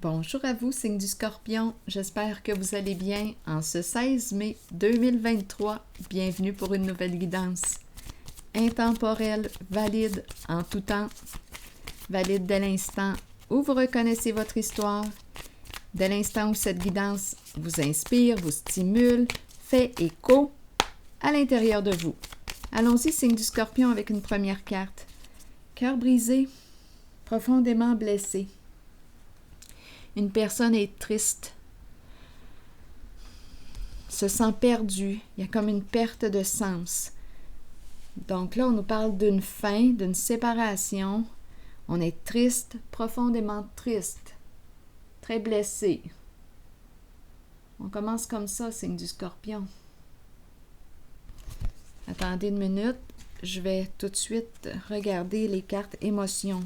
Bonjour à vous, signe du Scorpion. J'espère que vous allez bien en ce 16 mai 2023. Bienvenue pour une nouvelle guidance. Intemporelle, valide en tout temps, valide dès l'instant où vous reconnaissez votre histoire, dès l'instant où cette guidance vous inspire, vous stimule, fait écho à l'intérieur de vous. Allons-y, signe du Scorpion, avec une première carte. Cœur brisé, profondément blessé. Une personne est triste, se sent perdue, il y a comme une perte de sens. Donc là, on nous parle d'une fin, d'une séparation. On est triste, profondément triste, très blessé. On commence comme ça, signe du Scorpion. Attendez une minute, je vais tout de suite regarder les cartes émotions.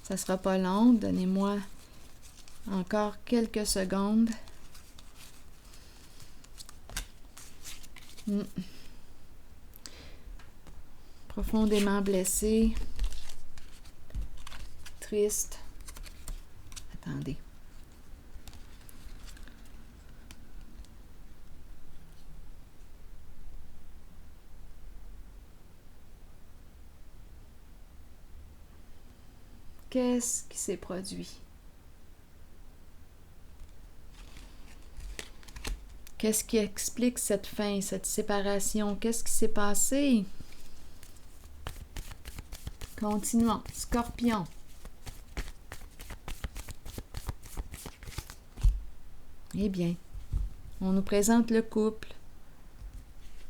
Ça ne sera pas long, donnez-moi encore quelques secondes. Profondément blessé, triste. Attendez. Qu'est-ce qui s'est produit? Qu'est-ce qui explique cette fin, cette séparation? Qu'est-ce qui s'est passé? Continuons. Scorpion. Eh bien, on nous présente le couple,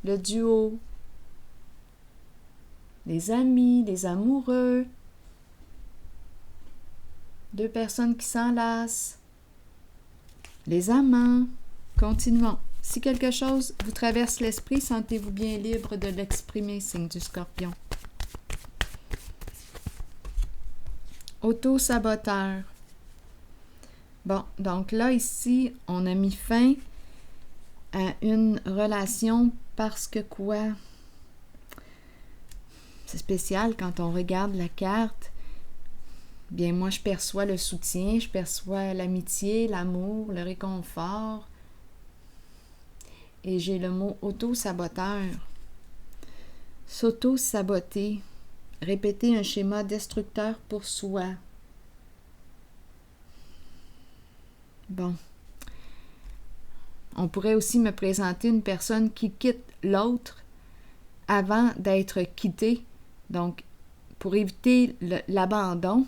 le duo, les amis, les amoureux, deux personnes qui s'enlacent, les amants. Continuons. Si quelque chose vous traverse l'esprit, sentez-vous bien libre de l'exprimer, signe du Scorpion. Auto-saboteur. Bon, donc là, ici, on a mis fin à une relation parce que quoi? C'est spécial quand on regarde la carte. Bien, moi, je perçois le soutien, je perçois l'amitié, l'amour, le réconfort. Et j'ai le mot auto-saboteur. S'auto-saboter. Répéter un schéma destructeur pour soi. Bon. On pourrait aussi me présenter une personne qui quitte l'autre avant d'être quittée. Donc, pour éviter l'abandon,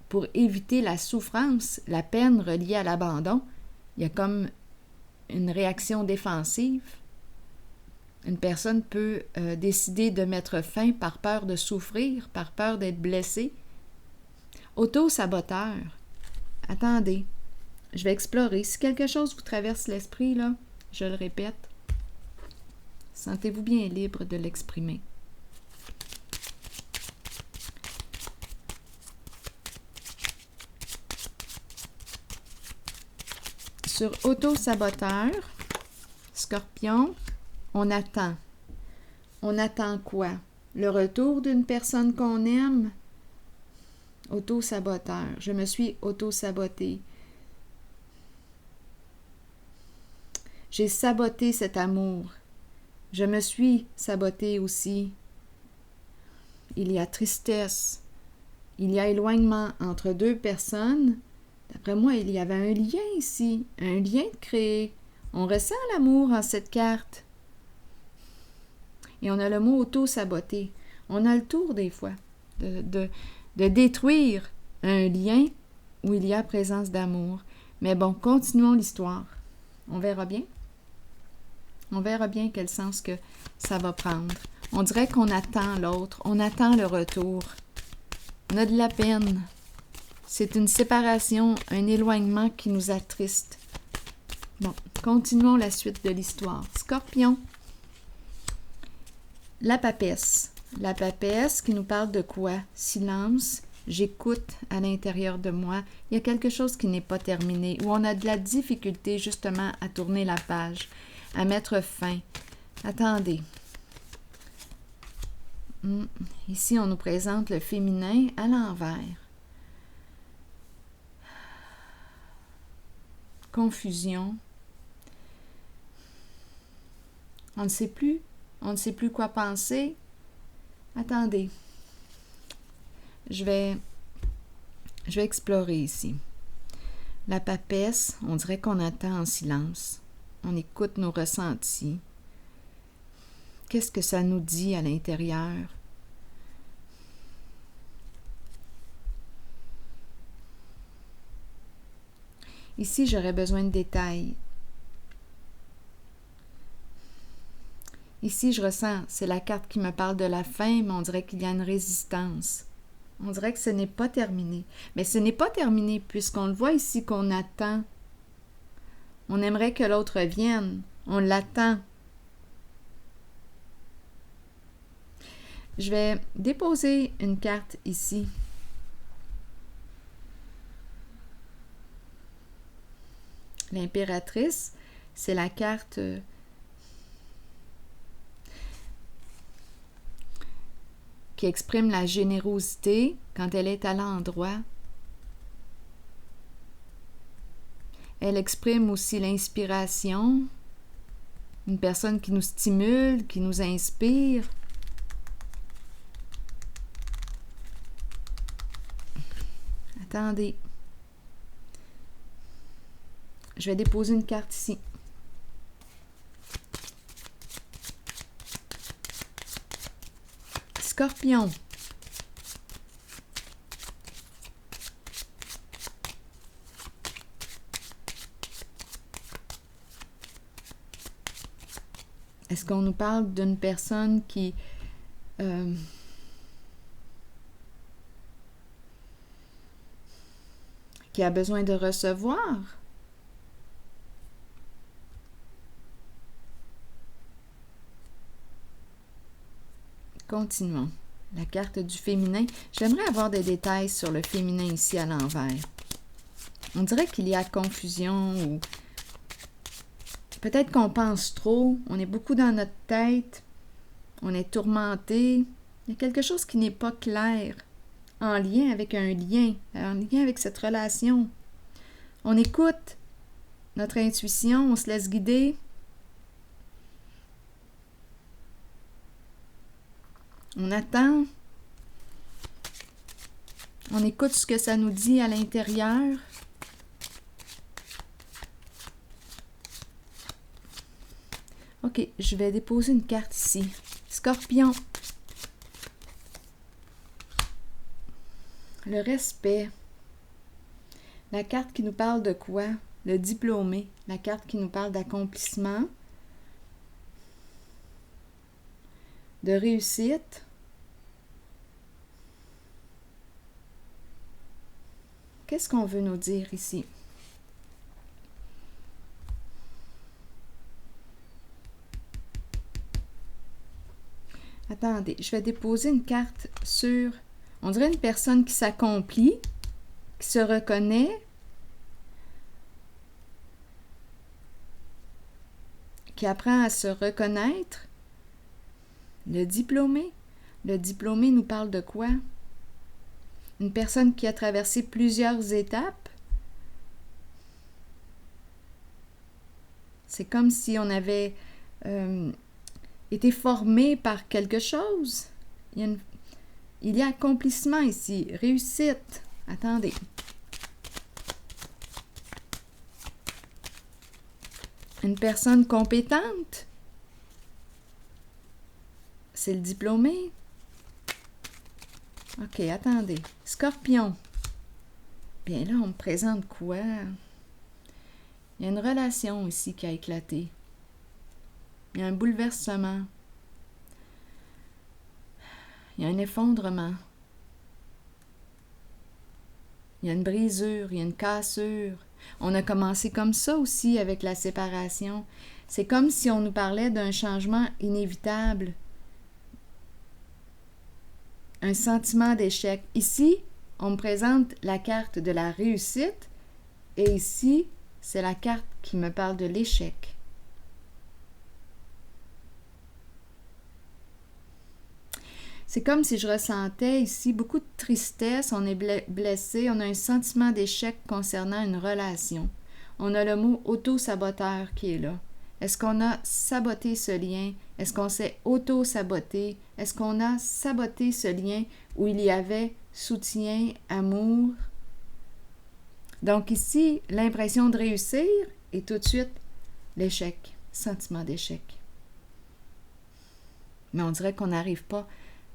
pour éviter la souffrance, la peine reliée à l'abandon, il y a comme une réaction défensive. Une personne peut décider de mettre fin par peur de souffrir, par peur d'être blessée. Auto-saboteur. Attendez, je vais explorer. Si quelque chose vous traverse l'esprit, là, je le répète, sentez-vous bien libre de l'exprimer. Sur auto-saboteur, Scorpion, on attend. On attend quoi? Le retour d'une personne qu'on aime? Auto-saboteur. Je me suis auto-sabotée. J'ai saboté cet amour. Je me suis sabotée aussi. Il y a tristesse. Il y a éloignement entre deux personnes. D'après moi, il y avait un lien ici, un lien de créé. On ressent l'amour en cette carte. Et on a le mot auto-saboter. On a le tour des fois de détruire un lien où il y a présence d'amour. Mais bon, continuons l'histoire. On verra bien. On verra bien quel sens que ça va prendre. On dirait qu'on attend l'autre, on attend le retour. On a de la peine. C'est une séparation, un éloignement qui nous attriste. Bon, continuons la suite de l'histoire. Scorpion. La papesse. La papesse qui nous parle de quoi? Silence. J'écoute à l'intérieur de moi. Il y a quelque chose qui n'est pas terminé, où on a de la difficulté justement à tourner la page, à mettre fin. Attendez. Ici, on nous présente le féminin à l'envers. confusion. On ne sait plus quoi penser. Attendez, je vais explorer ici. La papesse, on dirait qu'on attend en silence. On écoute nos ressentis. Qu'est-ce que ça nous dit à l'intérieur? Ici, j'aurais besoin de détails. Ici, je ressens, c'est la carte qui me parle de la fin, mais on dirait qu'il y a une résistance. On dirait que ce n'est pas terminé. Mais ce n'est pas terminé puisqu'on le voit ici qu'on attend. On aimerait que l'autre vienne. On l'attend. Je vais déposer une carte ici. L'impératrice, c'est la carte qui exprime la générosité quand elle est à l'endroit. Elle exprime aussi l'inspiration, une personne qui nous stimule, qui nous inspire. Attendez. Je vais déposer une carte ici. Scorpion. Est-ce qu'on nous parle d'une personne qui a besoin de recevoir? Continuons. La carte du féminin. J'aimerais avoir des détails sur le féminin ici à l'envers. On dirait qu'il y a confusion ou peut-être qu'on pense trop. On est beaucoup dans notre tête. On est tourmenté. Il y a quelque chose qui n'est pas clair en lien avec un lien, en lien avec cette relation. On écoute notre intuition, on se laisse guider. On attend. On écoute ce que ça nous dit à l'intérieur. OK, je vais déposer une carte ici. Scorpion. Le respect. La carte qui nous parle de quoi? Le diplômé. La carte qui nous parle d'accomplissement, de réussite. Qu'est-ce qu'on veut nous dire ici? Attendez, je vais déposer une carte sur, on dirait une personne qui s'accomplit, qui se reconnaît, qui apprend à se reconnaître. Le diplômé. Le diplômé nous parle de quoi? Une personne qui a traversé plusieurs étapes. C'est comme si on avait été formé par quelque chose. Il y a accomplissement ici, réussite. Attendez. Une personne compétente. C'est le diplômé. OK, attendez. Scorpion. Bien là, on me présente quoi? Il y a une relation ici qui a éclaté. Il y a un bouleversement. Il y a un effondrement. Il y a une brisure, il y a une cassure. On a commencé comme ça aussi avec la séparation. C'est comme si on nous parlait d'un changement inévitable. Un sentiment d'échec. Ici, on me présente la carte de la réussite et ici, c'est la carte qui me parle de l'échec. C'est comme si je ressentais ici beaucoup de tristesse, on est blessé, on a un sentiment d'échec concernant une relation. on a le mot auto-saboteur qui est là. Est-ce qu'on a saboté ce lien? Est-ce qu'on s'est auto-saboté? Est-ce qu'on a saboté ce lien où il y avait soutien, amour? Donc ici, l'impression de réussir et tout de suite l'échec, sentiment d'échec. Mais on dirait qu'on n'arrive pas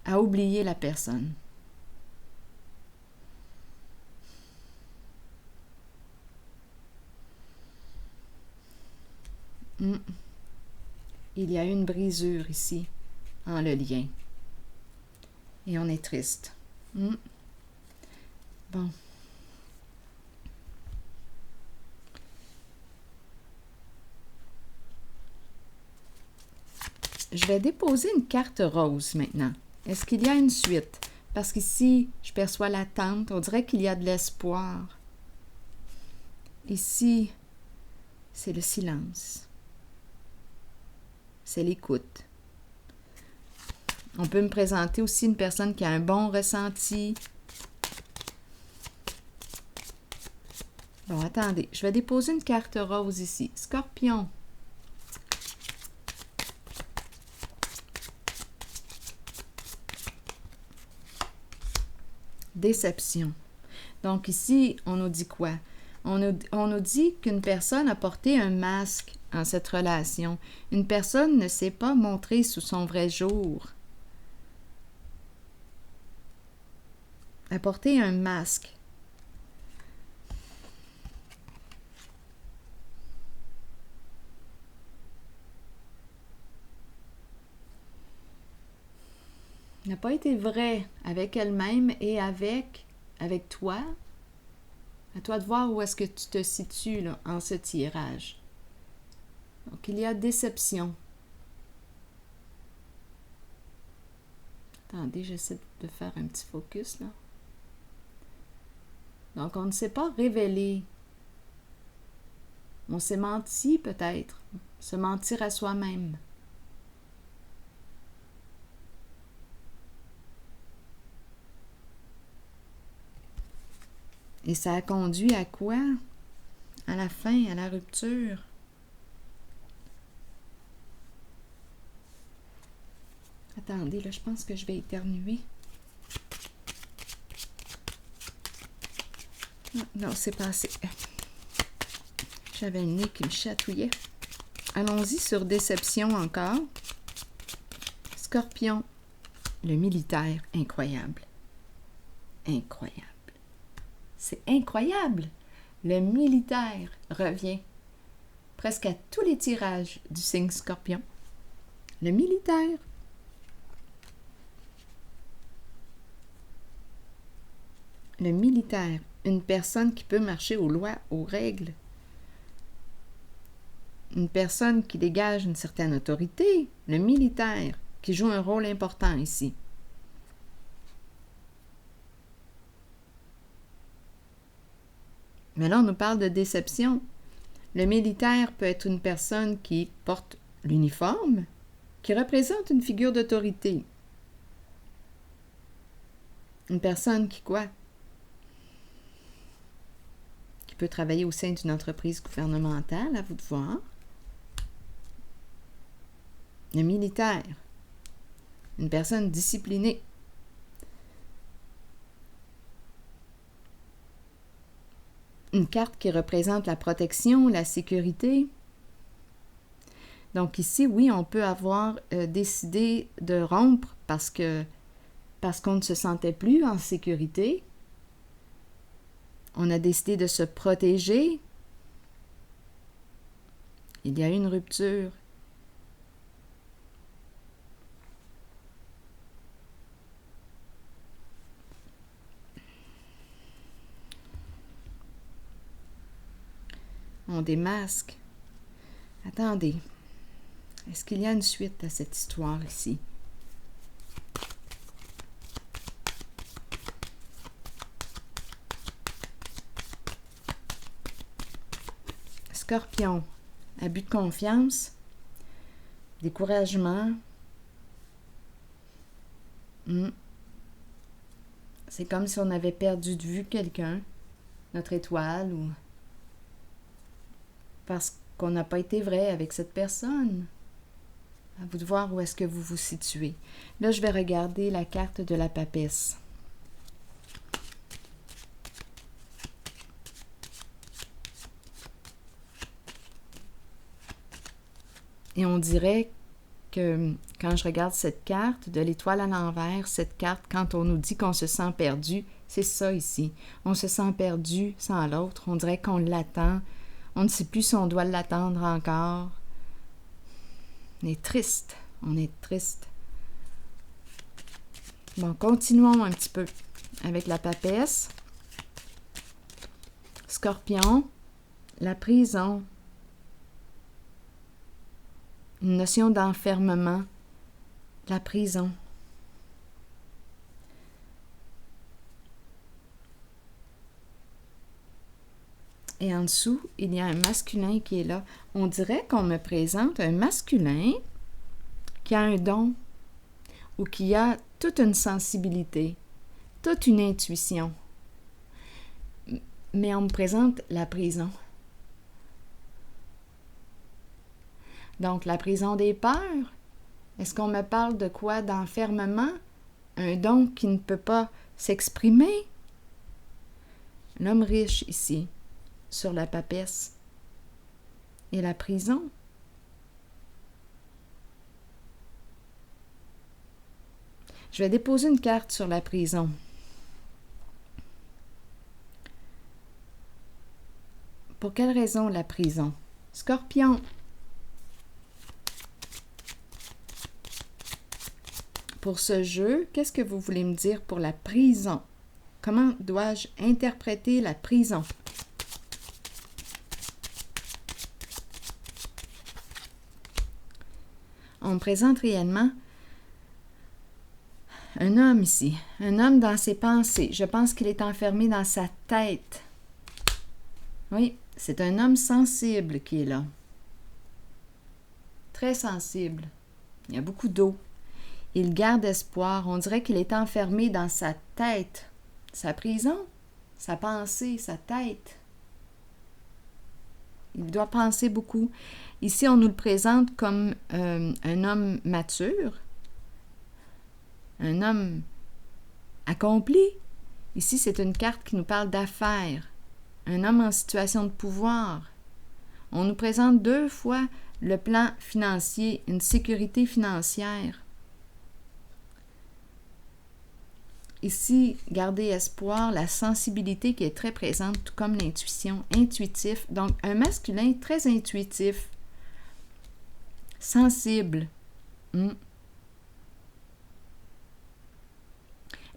à oublier la personne. Il y a une brisure ici, en le lien. Et on est triste. Bon. Je vais déposer une carte rose maintenant. Est-ce qu'il y a une suite? Parce qu'ici, je perçois l'attente. On dirait qu'il y a de l'espoir. Ici, c'est le silence. C'est l'écoute. On peut me présenter aussi une personne qui a un bon ressenti. Bon, attendez. Je vais déposer une carte rose ici. Scorpion. Déception. Donc ici, on nous dit quoi? On nous dit qu'une personne a porté un masque en cette relation. Une personne ne s'est pas montrée sous son vrai jour. A porté un masque. N'a pas été vrai avec elle-même et avec toi. À toi de voir où est-ce que tu te situes là, en ce tirage. Donc, il y a déception. Attendez, j'essaie de faire un petit focus là. Donc, on ne s'est pas révélé. On s'est menti peut-être. Se mentir à soi-même. Et ça a conduit à quoi? À la fin, à la rupture. Attendez, là, je pense que je vais éternuer. Non, c'est passé. J'avais le nez qui me chatouillait. Allons-y sur déception encore. Scorpion, le militaire, incroyable. Incroyable. C'est incroyable! Le militaire revient presque à tous les tirages du signe Scorpion. Le militaire. Le militaire, une personne qui peut marcher aux lois, aux règles. Une personne qui dégage une certaine autorité. Le militaire, qui joue un rôle important ici. Mais là, on nous parle de déception. Le militaire peut être une personne qui porte l'uniforme, qui représente une figure d'autorité. Une personne qui quoi? Qui peut travailler au sein d'une entreprise gouvernementale, à vous de voir. Le militaire, une personne disciplinée. Une carte qui représente la protection, la sécurité. Donc ici, oui, on peut avoir décidé de rompre parce qu'on ne se sentait plus en sécurité. On a décidé de se protéger. Il y a eu une rupture. On démasque. Attendez. Est-ce qu'il y a une suite à cette histoire ici? Scorpion. Abus de confiance. Découragement. C'est comme si on avait perdu de vue quelqu'un. Notre étoile ou... parce qu'on n'a pas été vrai avec cette personne. À vous de voir où est-ce que vous vous situez. Là, je vais regarder la carte de la papesse. Et on dirait que quand je regarde cette carte de l'étoile à l'envers, cette carte, quand on nous dit qu'on se sent perdu, c'est ça ici. On se sent perdu sans l'autre. On dirait qu'on l'attend. On ne sait plus si on doit l'attendre encore. On est triste. On est triste. Bon, continuons un petit peu avec la papesse. Scorpion, la prison. Une notion d'enfermement. La prison. Et en dessous, il y a un masculin qui est là. On dirait qu'on me présente un masculin qui a un don ou qui a toute une sensibilité, toute une intuition. Mais on me présente la prison. Donc, la prison des peurs. Est-ce qu'on me parle de quoi? D'enfermement? Un don qui ne peut pas s'exprimer? L'homme riche ici, sur la papesse. Et la prison? Je vais déposer une carte sur la prison. Pour quelle raison la prison? Scorpion. Pour ce jeu, qu'est-ce que vous voulez me dire pour la prison? Comment dois-je interpréter la prison? On me présente réellement un homme ici, un homme dans ses pensées. Je pense qu'il est enfermé dans sa tête. Oui, c'est un homme sensible qui est là. Très sensible. Il y a beaucoup d'eau. Il garde espoir. On dirait qu'il est enfermé dans sa tête. Sa prison, sa pensée, sa tête. Il doit penser beaucoup. Ici, on nous le présente comme un homme mature, un homme accompli. Ici, c'est une carte qui nous parle d'affaires, un homme en situation de pouvoir. On nous présente 2 fois le plan financier, une sécurité financière. Ici, garder espoir, la sensibilité qui est très présente, tout comme l'intuition, intuitif. Donc, un masculin très intuitif, sensible.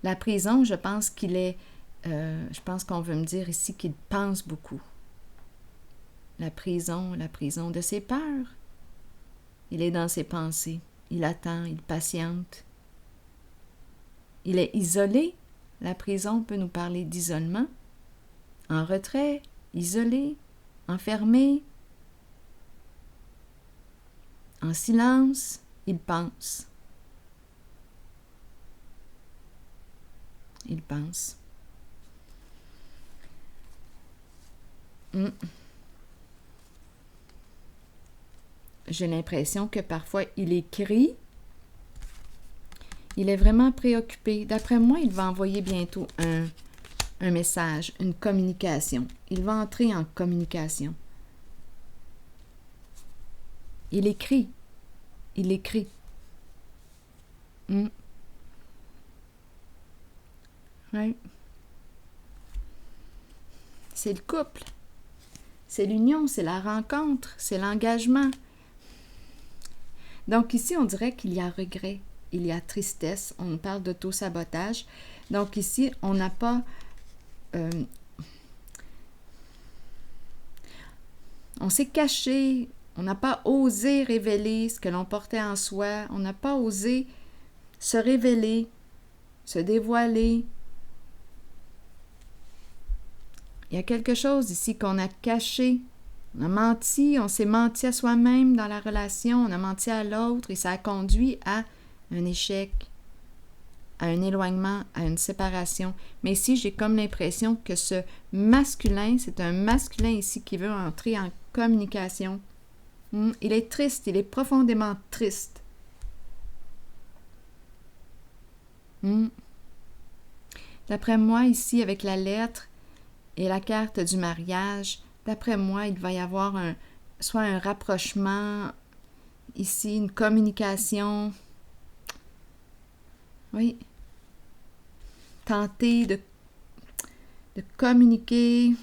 La prison, je pense je pense qu'on veut me dire ici qu'il pense beaucoup. La prison de ses peurs. Il est dans ses pensées, il attend, il patiente. Il est isolé. La prison peut nous parler d'isolement. En retrait, isolé, enfermé. En silence, il pense. Il pense. J'ai l'impression que parfois il écrit. Il est vraiment préoccupé. D'après moi, il va envoyer bientôt un message, une communication. Il va entrer en communication. Il écrit. Il écrit. Oui. C'est le couple. C'est l'union, c'est la rencontre, c'est l'engagement. Donc ici, on dirait qu'il y a regret. Il y a tristesse, on parle d'auto-sabotage. Donc ici, on n'a pas... on s'est caché, on n'a pas osé révéler ce que l'on portait en soi, on n'a pas osé se révéler, se dévoiler. Il y a quelque chose ici qu'on a caché. On a menti, on s'est menti à soi-même dans la relation, on a menti à l'autre et ça a conduit à un échec, à un éloignement, à une séparation. Mais ici, j'ai comme l'impression que ce masculin, c'est un masculin ici qui veut entrer en communication. Il est triste, il est profondément triste. D'après moi, ici, avec la lettre et la carte du mariage, d'après moi, il va y avoir soit un rapprochement, ici, une communication. Oui. Tenter de communiquer.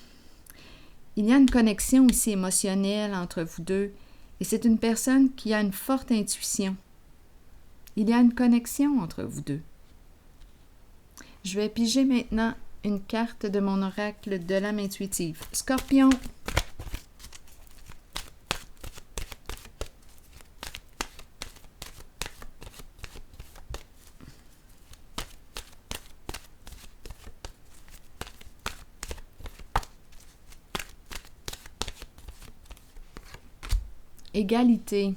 Il y a une connexion ici émotionnelle entre vous deux et c'est une personne qui a une forte intuition. Il y a une connexion entre vous deux. Je vais piger maintenant une carte de mon oracle de l'âme intuitive. Scorpion. Égalité.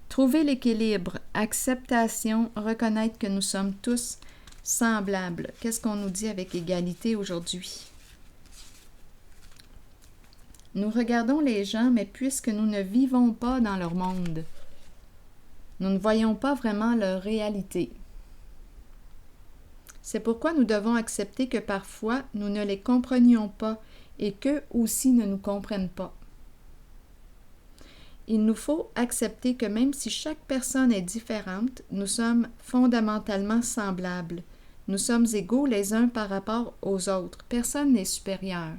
Trouver l'équilibre, acceptation, reconnaître que nous sommes tous semblables. Qu'est-ce qu'on nous dit avec égalité aujourd'hui? Nous regardons les gens, mais puisque nous ne vivons pas dans leur monde, nous ne voyons pas vraiment leur réalité. C'est pourquoi nous devons accepter que parfois nous ne les comprenions pas et qu'eux aussi ne nous comprennent pas. Il nous faut accepter que même si chaque personne est différente, nous sommes fondamentalement semblables. Nous sommes égaux les uns par rapport aux autres. Personne n'est supérieur.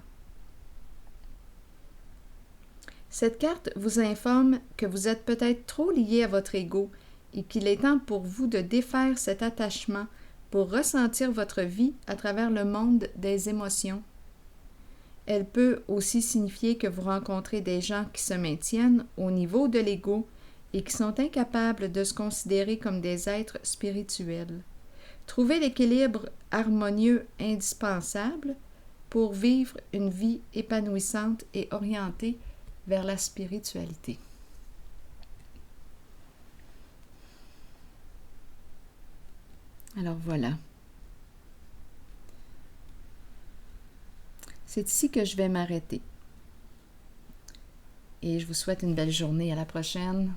Cette carte vous informe que vous êtes peut-être trop lié à votre ego et qu'il est temps pour vous de défaire cet attachement pour ressentir votre vie à travers le monde des émotions. Elle peut aussi signifier que vous rencontrez des gens qui se maintiennent au niveau de l'ego et qui sont incapables de se considérer comme des êtres spirituels. Trouvez l'équilibre harmonieux indispensable pour vivre une vie épanouissante et orientée vers la spiritualité. Alors voilà. C'est ici que je vais m'arrêter. Et je vous souhaite une belle journée. À la prochaine.